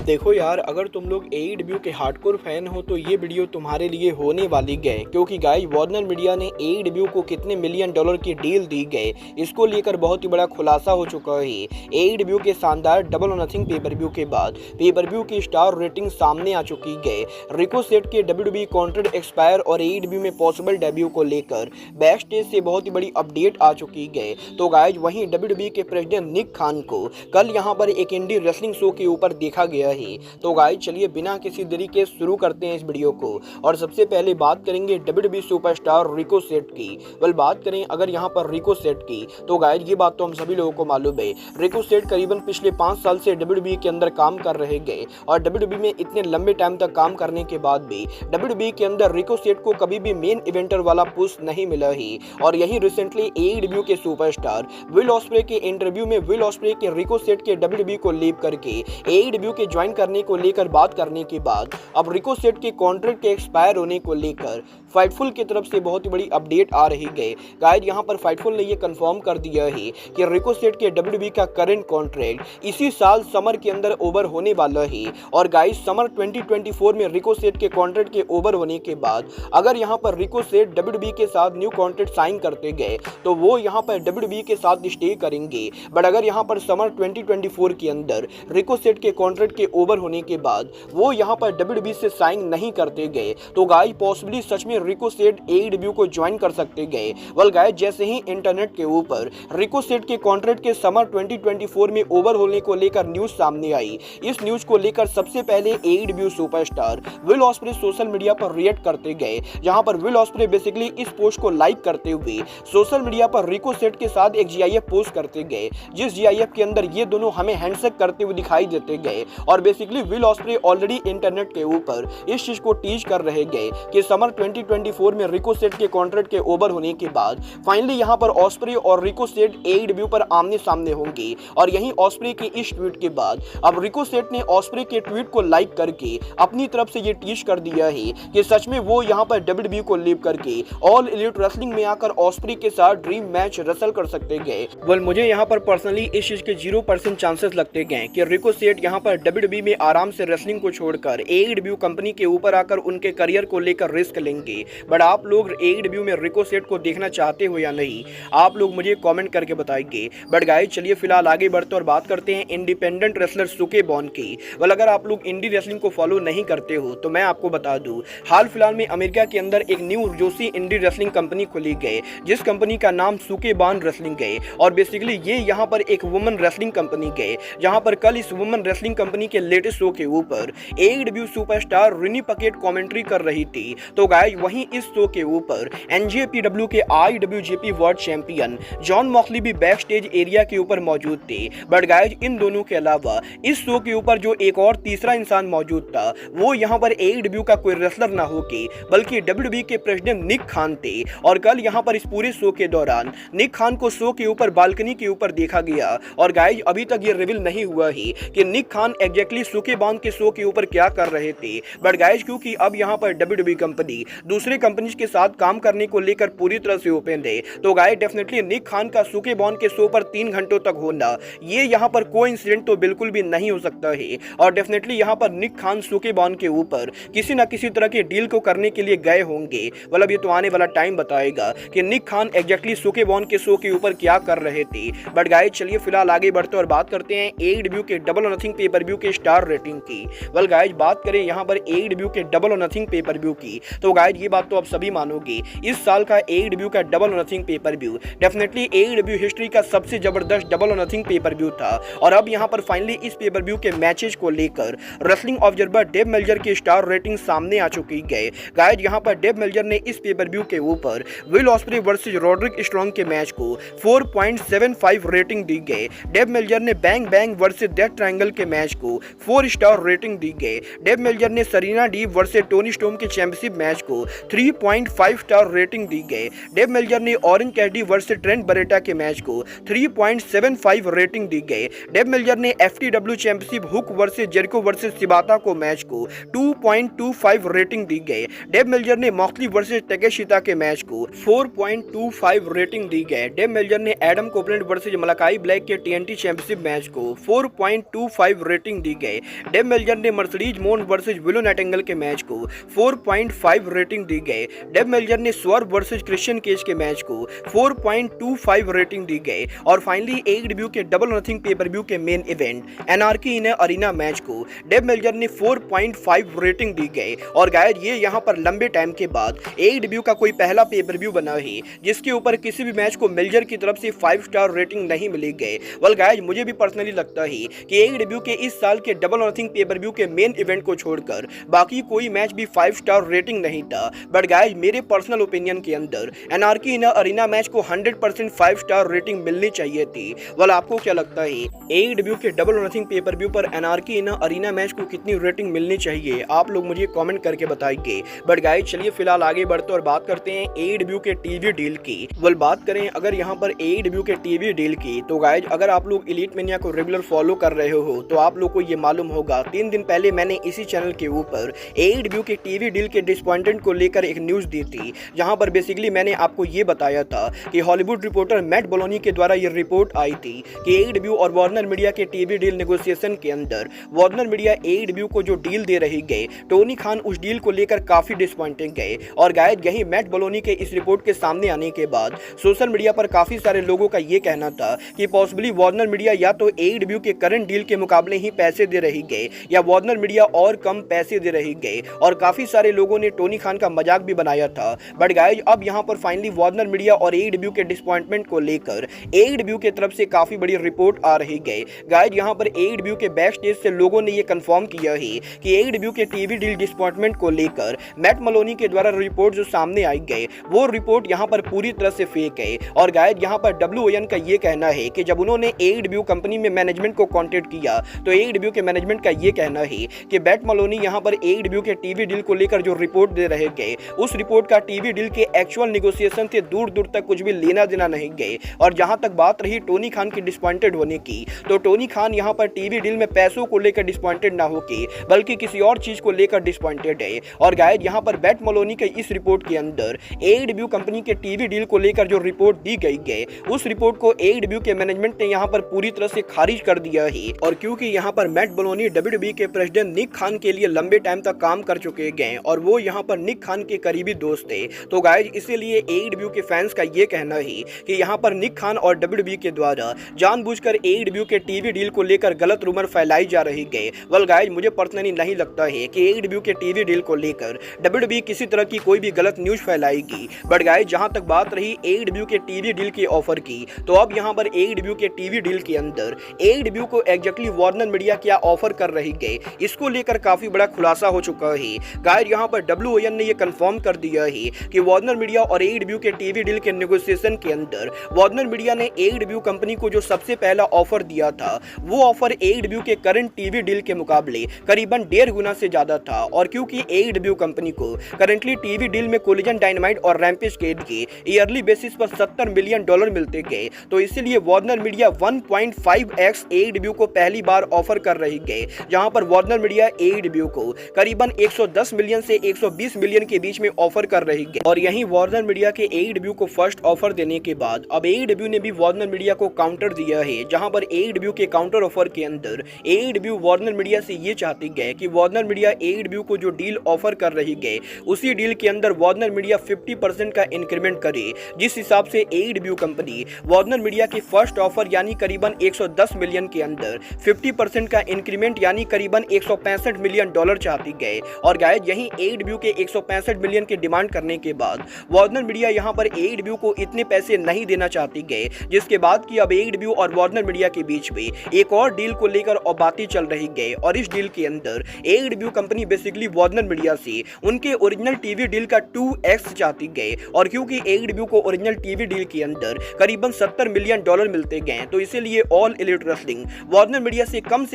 देखो यार, अगर तुम लोग एईडब्ल्यू के हार्डकोर फैन हो तो ये वीडियो तुम्हारे लिए होने वाली गए, क्योंकि गाइस वार्नर मीडिया ने एईडब्ल्यू को कितने मिलियन डॉलर की डील दी गए, इसको लेकर बहुत ही बड़ा खुलासा हो चुका है। एईडब्ल्यू के शानदार डबल और नथिंग पेपरव्यू के बाद पेपरव्यू की स्टार रेटिंग सामने आ चुकी है। रिकोसेट के डब्ल्यूडब्ल्यूई कॉन्ट्रैक्ट एक्सपायर और एईडब्ल्यू में पॉसिबल डेब्यू को लेकर बैक स्टेज से बहुत ही बड़ी अपडेट आ चुकी है। तो गाइस वहीं डब्ल्यूडब्ल्यूई के प्रेसिडेंट निक खान को कल यहाँ पर एक इंडी रेसलिंग शो के ऊपर देखा गया है। तो गाइस चलिए बिना किसी देरी के शुरू करते हैं इस वीडियो को। और सबसे पहले बात करेंगे डब्ल्यूडब्ल्यूई सुपरस्टार रिकोसेट की। बात करें अगर यहाँ पर रिकोसेट की तो गाइस ये बात तो हम सभी लोगों को मालूम है, रिकोसेट करीबन पिछले 5 साल से डब्ल्यूडब्ल्यूई के अंदर काम कर रहे गए और डब्ल्यूडब्ल्यूई में इतने लंबे टाइम तक काम करने के बाद भी डब्ल्यूडब्ल्यूई के अंदर रिकोसेट को कभी भी मेन इवेंटर वाला पुश नहीं मिला है। और यही रिसेंटली एईडब्ल्यू के सुपरस्टार विल ऑस्प्रे के इंटरव्यू में विल ऑस्प्रे के रिकोसेट के डब्ल्यूडब्ल्यूई को लीव करके एईडब्ल्यू के ज्वाइन करने को लेकर बात करने के बाद अब रिकोसेट के कॉन्ट्रैक्ट के एक्सपायर होने को लेकर फाइटफुल की तरफ से बहुत ही बड़ी अपडेट आ रही है। गाइस यहां पर फाइटफुल ने ये कंफर्म कर दिया है कि रिकोसेट के डब्ल्यूडब्ल्यूई का करंट कॉन्ट्रैक्ट इसी साल समर के अंदर ओवर होने वाला है। और गाइस समर 2024 में रिकोसेट के कॉन्ट्रैक्ट के ओवर होने के बाद अगर यहां पर रिकोसेट डब्ल्यूडब्ल्यूई के साथ न्यू कॉन्ट्रैक्ट साइन करते गए तो वो यहां पर डब्ल्यूडब्ल्यूई के साथ स्टे करेंगे। बट अगर यहां पर समर 2024 के अंदर रिकोसेट के कॉन्ट्रैक्ट के ओवर होने के बाद वो यहां पर डब्ल्यूडब्ल्यूई से साइन नहीं करते गए तो गाइस पॉसिबली सच में रिकोसेट एईडब्ल्यू को ज्वाइन कर सकते गए। वेल गाइस जैसे ही इंटरनेट के ऊपर रिकोसेट के कॉन्ट्रैक्ट के समर 2024 में ओवर होने को लेकर न्यूज सामने आई, इस न्यूज को लेकर सबसे पहले AEW superstar will osprey social media पर रिएक्ट करते गए, जहां पर विल ऑस्प्रे बेसिकली इस पोस्ट को लाइक करते हुए सोशल मीडिया पर रिकोसेट के साथ एक जीआईएफ पोस्ट करते गए, जिस जीआईएफ के अंदर ये दोनों हमें हैंडशेक करते हुए दिखाई देते गए। और basically will osprey already internet के ऊपर इस चीज को टीच कर रहे गए कि समर 2024 में रिकोसेट के कॉन्ट्रैक्ट के ओवर होने के बाद फाइनली यहां पर ऑस्प्रे और रिकोसेट एईडब्ल्यू पर आमने सामने होंगे। और यहीं ऑस्प्रे के इस ट्वीट के बाद अब रिकोसेट ने ऑस्प्रे के ट्वीट को लाइक करके अपनी तरफ से ये टीच कर दिया है कि सच में वो यहां पर डब्ल्यूडब्ल्यूई को लीव करके ऑल एलीट रेसलिंग में आकर ऑस्प्रे के साथ ड्रीम मैच रेसल कर सकते गए। वेल मुझे यहां पर पर्सनली इस चीज के 0% चांसेस लगते गए कि रिकोसेट यहां पर डब्ल्यूडब्ल्यूई में आराम से रेसलिंग को छोड़कर एईडब्ल्यू कंपनी के ऊपर आकर उनके करियर को लेकर रिस्क लेंगे। बट आप लोग एईडब्ल्यू में रिकोसेट को देखना चाहते हो या नहीं, आप लोग मुझे कमेंट करके बताएंगे। बट गाइस चलिए फिलहाल आगे बढ़ते और बात करते हैं इंडिपेंडेंट रेसलर सुके बॉन की। वेल अगर आप लोग इंडी रेसलिंग को फॉलो नहीं करते हो तो मैं आपको बता दूं, हाल फिलहाल में अमेरिका के अंदर एक न्यू जोशी इंडी रेसलिंग कंपनी खोली गई, जिस कंपनी का नाम सुके बॉन रेसलिंग है। और बेसिकली ये यहाँ पर एक वुमेन रेसलिंग कंपनी है, जहाँ पर कल इस वुमेन रेसलिंग कंपनी के लेटेस्ट शो के ऊपर AEW superstar Rini pocket commentary कर रही थी। तो गाइस वहीं इस शो के ऊपर एनजेपीडब्ल्यू के आईडब्ल्यूजेपी वर्ल्ड चैंपियन जॉन मॉक्सली भी बैक स्टेज एरिया के ऊपर मौजूद थे। बट गाइस इन दोनों के अलावा इस शो के ऊपर जो एक और तीसरा इंसान मौजूद था वो यहाँ पर एईडब्ल्यू का कोई रेसलर ना होके बल्कि डब्ल्यूडब्ल्यूई के प्रेसिडेंट निक खान थे। और कल यहाँ पर इस पूरे शो के दौरान निक खान को शो के ऊपर बालकनी के ऊपर देखा गया। और गाइस अभी तक ये रिवील नहीं हुआ है कि निक खान एग्जैक्टली सुके बॉन के शो के ऊपर क्या कर रहे थे। बट गाइस क्योंकि अब यहाँ पर डब्ल्यूडब्ल्यूई कंपनी दूसरे कंपनीज के साथ काम करने को लेकर पूरी तरह से ओपन है, तो गाइस डेफिनेटली निक खान का सुके बॉन के शो पर 3 घंटों तक होना ये यहाँ पर कोइंसिडेंट तो बिल्कुल भी नहीं हो सकता है। और डेफिनेटली यहाँ पर निक खान सुके बॉन के ऊपर किसी न किसी तरह के डील को करने के लिए गए होंगे। मतलब ये तो आने वाला टाइम बताएगा कि निक खान एग्जैक्टली सुके बॉन के शो के ऊपर क्या कर रहे थे। बट गाइस चलिए फिलहाल आगे बढ़ते और बात करते हैं एईडब्ल्यू के डबल और नथिंग पेपरव्यू के स्टार रेटिंग की। वेल गाइस बात करें यहाँ पर एईडब्ल्यू के डबल और नथिंग पेपरव्यू की तो गाइस ये बात तो आप सभी मानोगे, इस साल का एईडब्ल्यू का डबल और nothing pay-per-view definitely AEW history का सबसे जबरदस्त डबल और नथिंग पेपरव्यू था। और अब यहाँ पर फाइनली इस पेपरव्यू के मैचेस को लेकर रेसलिंग ऑब्जर्वर डेव मेल्जर की स्टार रेटिंग सामने आ चुकी है। गाइस यहाँ पर डेव मेल्जर ने इस पेपरव्यू के ऊपर Will Ospreay versus Roderick Strong के मैच को 4.75 रेटिंग दी गई। डेव मेल्जर ने Bang Bang versus Death Triangle के मैच को 4 स्टार रेटिंग दी गई। डेव मेल्जर ने Serena Deeb versus Toni Storm के चैंपियनशिप मैच को 3.5 स्टार रेटिंग दी गई। डेव मेल्जर ने Orange Cassidy versus Trent Beretta के मैच को 3.75 रेटिंग दी गई। डेव मेल्जर ने FTW championship hook versus Jericho versus सिबाता को मैच को 2.25 रेटिंग दी गई। डेव मेल्जर ने मॉक्सली वर्सेस टेकेशिता के मैच को 4.25 रेटिंग दी गई। डेव मेल्जर ने Adam Copeland versus Malachi black के TNT चैंपियनशिप मैच को 4.25 रेटिंग दी गई। डेव मेल्जर ने मर्सिडीज मोन वर्सेस विलो नाइटिंगेल के मैच को 4.5 रेटिंग दी गई। डेव मेल्जर ने स्वर्व वर्सेस क्रिश्चियन केज के मैच को 4.25 रेटिंग दी गई। और फाइनली AEW के डबल नथिंग पे पर व्यू के मेन इवेंट एनार्की इन अरीना मैच को डेव मेल्जर ने 4.5 रेटिंग दी गई। और गाइस ये यहाँ पर लंबे टाइम के बाद AEW का कोई पहला पे पर व्यू बना है जिसके ऊपर किसी भी मैच को मेल्जर की तरफ से 5 स्टार रेटिंग नहीं मिली गई। वेल गाइस मुझे भी पर्सनली लगता है कि AEW के इस साल के डबल नथिंग पे पर व्यू के मेन इवेंट को छोड़कर बाकी कोई मैच भी 5 स्टार रेटिंग नहीं था। बट गाइस मेरे पर्सनल ओपिनियन के अंदर एनार्की इन अरीना मैच को 100% 5 स्टार रेटिंग मिलनी चाहिए थी। वेल आपको क्या लगता है AEW के डबल नथिंग पे पर व्यू पर एनार्की इन अरीना मैच को कितनी रेटिंग मिलनी चाहिए? आप लोग मुझे कमेंट करके बताइए। बट गाइस चलिए फिलहाल आगे बढ़ते और बात करते हैं AEW के टीवी डील की। वेल बात करें अगर यहाँ पर AEW के टीवी डील की तो गाइस अगर आप लोग एलीट मेनिया को रेगुलर फॉलो कर रहे हो तो आप लोग को ये मालूम होगा 3 दिन पहले मैंने इसी चैनल के ऊपर AEW के टीवी डील के डिसअपॉइंटमेंट को लेकर एक न्यूज दी थी, जहां पर बेसिकली मैंने आपको ये बताया था कि हॉलीवुड रिपोर्टर मैट बोलोनी के द्वारा ये रिपोर्ट आई थी कि AEW और वार्नर मीडिया के टीवी डील नेगोशिएशन के अंदर वार्नर मीडिया AEW को जो डील दे रही गए, टोनी खान उस डील को लेकर काफी डिसअपॉइंटेड गए। और गाइस यही मैट बोलोनी के इस रिपोर्ट के सामने आने के बाद सोशल मीडिया पर काफी सारे लोगों का ये कहना था कि पॉसिबली वार्नर मीडिया या तो AEW के करंट डील के मुकाबले ही पैसे दे रही गए या वार्नर मीडिया और कम पैसे दे रही गए। और काफी सारे लोगों ने टोनी खान का मजाक भी बनाया था। बट गाइस अब यहाँ पर फाइनली वार्नर मीडिया और AEW के डिसअपॉइंटमेंट को लेकर AEW के तरफ से काफी बड़ी रिपोर्ट आ रही गई। गाइस यहाँ पर AEW के बैक स्टेज से लोगों ने ये कंफर्म किया है कि AEW के टीवी डील डिसअपॉइंटमेंट को लेकर मैट मलोनी के द्वारा रिपोर्ट जो सामने आई गई वो रिपोर्ट यहाँ पर पूरी तरह से फेक है। और गाइस यहाँ पर WON का ये कहना है कि जब उन्होंने AEW कंपनी में मैनेजमेंट को कांटेक्ट किया तो AEW के मैनेजमेंट का ये कहना है कि मैट मलोनी यहाँ पर AEW के टीवी डील को लेकर जो रिपोर्ट दे रहे गए उस रिपोर्ट का टीवी डील के एक्चुअल नेगोशिएशन से दूर दूर तक कुछ भी लेना देना नहीं गए। और जहां तक बात रही टोनी खान की डिसअपॉइंटेड होने की तो टोनी खान यहां पर टीवी डील में पैसों को लेकर डिसअपॉइंटेड ना होकर बल्कि किसी और चीज को लेकर डिसअपॉइंटेड है। और गाइस यहां पर मैट मलोनी के इस रिपोर्ट के अंदर AEW कंपनी के टीवी डील को लेकर जो रिपोर्ट दी गई है उस रिपोर्ट को AEW के मैनेजमेंट ने यहां पर पूरी तरह से खारिज कर दिया है। और क्योंकि यहां पर मैट मलोनी WWE के प्रेसिडेंट निक खान के लिए लंबे टाइम तक काम कर चुके गए और वो यहां पर निक खान के करीबी दोस्त थे, तो गाइस इसीलिए AEW के फैंस का ये कहना है कि यहां पर निक खान और WWE के द्वारा जानबूझकर AEW के टीवी डील को लेकर गलत रूमर फैलाई जा रही है। वेल गाइस मुझे पर्सनली नहीं लगता है कि AEW के टीवी डील को लेकर WWE किसी तरह की कोई भी गलत न्यूज फैलाएगी। बट गाइस जहां तक बात रही AEW के टीवी डील के ऑफर की तो अब यहां पर AEW के टीवी डील के अंदर AEW को एग्जैक्टली वार्नर मीडिया क्या ऑफर कर रही है इसको लेकर काफी बड़ा खुलासा हो चुका है। गाइस यहां पर WON ने यह कंफर्म कर दिया है कि वार्नर मीडिया और AEW के टीवी डील के नेगोशिएशन के अंदर वार्नर मीडिया ने AEW कंपनी को जो सबसे पहला ऑफर दिया था वो ऑफर AEW के करंट टीवी डील के मुकाबले करीबन 1.5 गुना से ज्यादा था। और क्योंकि AEW कंपनी को करंटली टीवी डील में कोलिजन डायनामाइट और रैम्पेज केड के ईयरली बेसिस पर $70 मिलियन मिलते गए, तो इसीलिए वार्नर मीडिया 1.5x AEW को पहली बार ऑफर कर रही गए, जहां पर वार्नर मीडिया AEW को करीबन 110 मिलियन से 120 मिलियन के बीच में ऑफर कर रही गई। और यहीं वार्नर मीडिया के AEW को फर्स्ट ऑफर देने के बाद अब AEW ने भी वार्नर मीडिया को काउंटर दिया है, जहां पर AEW के काउंटर ऑफर के अंदर AEW वार्नर मीडिया से ये चाहती गए कि वार्नर मीडिया AEW को जो डील ऑफर कर रही गए उसी डील के अंदर वार्नर मीडिया 50% का इंक्रीमेंट करे, जिस हिसाब से AEW कंपनी वार्नर मीडिया की फर्स्ट ऑफर यानी करीबन 110 मिलियन के अंदर 50% का इंक्रीमेंट यानी करीबन 165 मिलियन डॉलर चाहती गए। और गाइस यहीं AEW के 165 मिलियन की डिमांड करने के बाद वार्नर मीडिया यहां पर AEW को इतने पैसे नहीं देना चाहती गए, जिसके बाद कि अब AEW और वार्नर मीडिया के बीच में एक और डील को लेकर और बातें चल रही गई। और इस डील के अंदर AEW company basically Warner media से उनके ओरिजिनल टीवी डील का 2x चाहती गए। और क्योंकि AEW को ओरिजिनल टीवी डील के अंदर करीबन $70 मिलियन मिलते गए, तो इसीलिए all elite wrestling Warner media से कम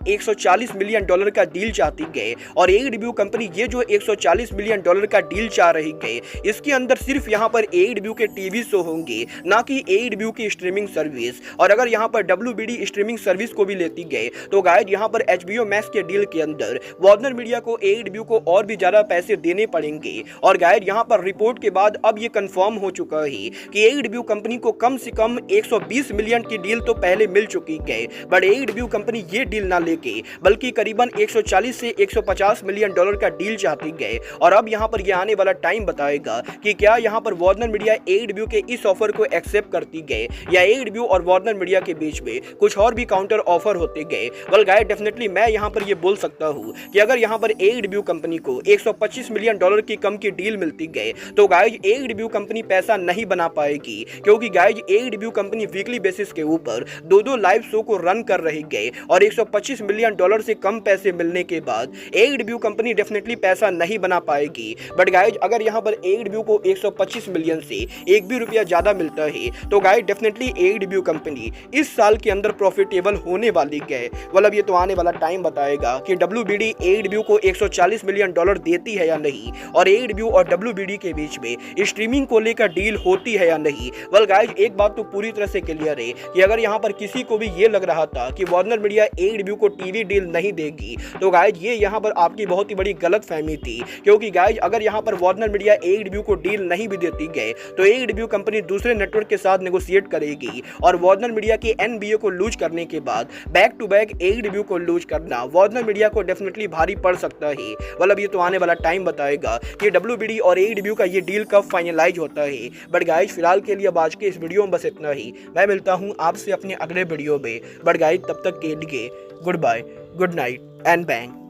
140 मिलियन का डील चाहती गए। और AEW कंपनी ये जो $140 मिलियन डॉलर का डील चाह रही गए। इसके अंदर सिर्फ यहाँ पर AEW के टीवी शो होंगे, ना कि AEW की स्ट्रीमिंग सर्विस। और अगर यहाँ पर WBD स्ट्रीमिंग सर्विस को भी लेती गए तो गाइज यहाँ पर HBO मैक्स के डील के अंदर वार्नर मीडिया को AEW को और भी ज्यादा पैसे देने पड़ेंगे। और गाइज यहाँ पर रिपोर्ट के बाद अब ये कंफर्म हो चुका है कि AEW कंपनी को कम से कम 120 मिलियन की डील तो पहले मिल चुकी है, बट AEW कंपनी ये डील ना लेके बल्कि करीबन 140 से 150 मिलियन डॉलर का डील चाहती गए। और अब यहाँ पर ये आने वाला टाइम बताएगा कि क्या यहाँ पर वार्नर मीडिया AEW के इस ऑफर को एक्सेप्ट करती गए या AEW और वार्नर मीडिया के बीच में कुछ और भी काउंटर ऑफर होते गए। वेल गाइस, डेफिनेटली मैं यहाँ पर ये बोल सकता हूँ कि अगर यहाँ पर AEW कंपनी को 125 मिलियन डॉलर की कम की डील मिलती गए तो गाइस AEW कंपनी पैसा नहीं बना पाएगी, क्योंकि guys AEW company weekly basis के ऊपर दो लाइव शो को रन कर रही गए और 125 मिलियन डॉलर से कम पैसे मिलने के बाद AEW कंपनी डेफिनेटली पैसा नहीं बना पाएगी। बट गाइस, अगर यहाँ पर AEW को 125 मिलियन से एक भी रुपया ज्यादा मिलता है तो गाइस डेफिनेटली AEW कंपनी इस साल के अंदर प्रॉफिटेबल होने वाली है। मतलब ये तो आने वाला टाइम बताएगा कि WBD AEW को 140 मिलियन डॉलर देती है या नहीं, और AEW और WBD के बीच में स्ट्रीमिंग को लेकर डील होती है या नहीं। वेल गाइस, एक बात तो पूरी तरह से क्लियर है कि अगर यहाँ पर किसी को भी ये लग रहा था कि वार्नर मीडिया AEW को टीवी डील नहीं देगी तो गाइस ये यहाँ पर आपकी बहुत ही बड़ी गलत फहमी थी, क्योंकि गाइस अगर यहाँ पर वार्नर मीडिया AEW को डील नहीं भी देती गए तो AEW कंपनी दूसरे नेटवर्क के साथ नेगोशिएट करेगी और वार्नर मीडिया के NBA को लूज करने के बाद बैक टू बैक AEW को लूज करना वार्नर मीडिया को डेफिनेटली भारी पड़ सकता है। मतलब ये तो आने वाला टाइम बताएगा कि WBD और AEW का ये डील कब फाइनलाइज होता है। बट गाइस, फिलहाल के लिए अब आज के इस वीडियो में बस इतना ही। मैं मिलता हूँ आपसे अपने अगले वीडियो में। बट गाइस, तब तक के लिए goodbye, good night and bang.